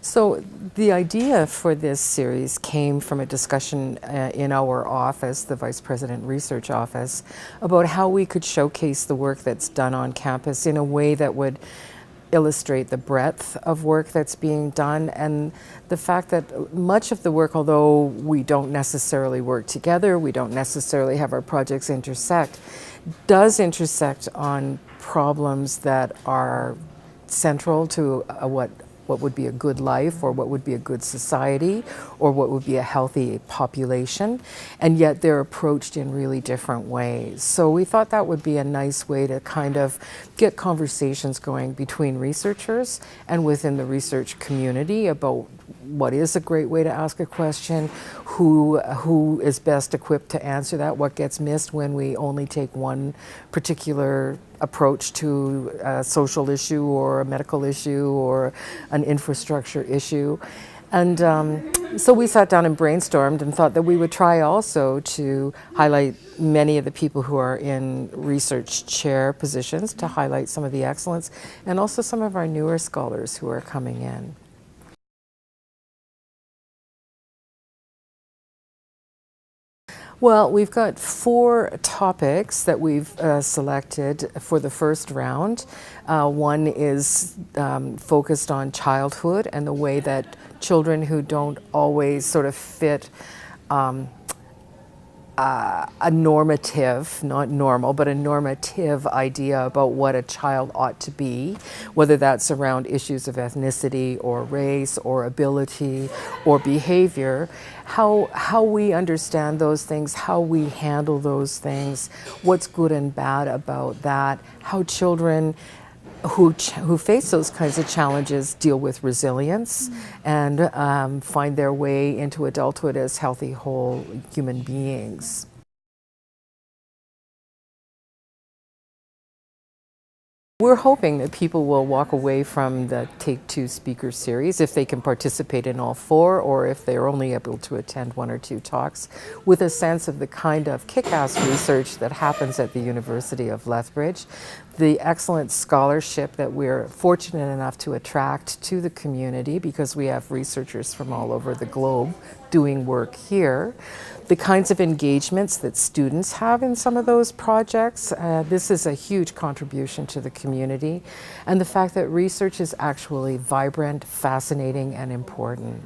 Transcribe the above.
So the idea for this series came from a discussion in our office, the Vice President Research Office, about how we could showcase the work that's done on campus in a way that would illustrate the breadth of work that's being done, and the fact that much of the work, although we don't necessarily work together, we don't necessarily have our projects intersect, does intersect on problems that are central to what would be a good life, or what would be a good society, or what would be a healthy population, and yet they're approached in really different ways. So we thought that would be a nice way to kind of get conversations going between researchers and within the research community about what is a great way to ask a question, who is best equipped to answer that, what gets missed when we only take one particular approach to a social issue or a medical issue or an infrastructure issue. And so we sat down and brainstormed and thought that we would try also to highlight many of the people who are in research chair positions, to highlight some of the excellence, and also some of our newer scholars who are coming in. Well, we've got 4 topics that we've selected for the first round. One is focused on childhood and the way that children who don't always sort of fit a normative, not normal, but a normative idea about what a child ought to be, whether that's around issues of ethnicity or race or ability or behavior, how we understand those things, how we handle those things, what's good and bad about that, how children who face those kinds of challenges deal with resilience and find their way into adulthood as healthy, whole human beings. We're hoping that people will walk away from the Take 2 speaker series, if they can participate in all 4, or if they're only able to attend 1 or 2 talks, with a sense of the kind of kick-ass research that happens at the University of Lethbridge, the excellent scholarship that we're fortunate enough to attract to the community, because we have researchers from all over the globe doing work here, the kinds of engagements that students have in some of those projects. This is a huge contribution to the community, and the fact that research is actually vibrant, fascinating, and important.